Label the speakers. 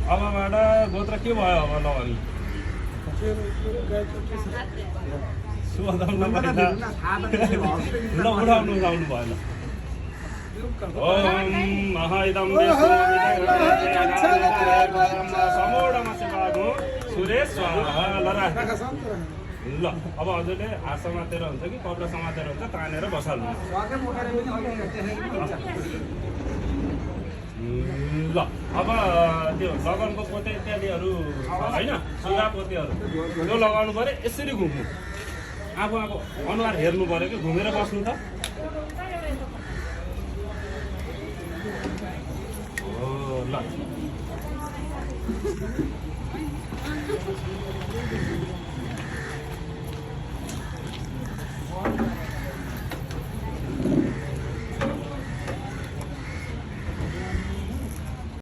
Speaker 1: अबबाट गोत्र के भयो अब नभनी सुधाउनु उडाउनु भएन ओम महाइदम समोडमा सेवागु सुरेश स्वाहा ल अब हजुरले हात समातेर हुन्छ कि कपडा समातेर हुन्छ तानेर बसाल्नु ल अब त्यो लगनको पोते इत्यादिहरू होइन सुगा पोतेहरू त्यो लगाउनु पऱ्यो यसरी घुम्नु आफू अनुहार हेर्नु पऱ्यो कि घुमेर बस्नु त ल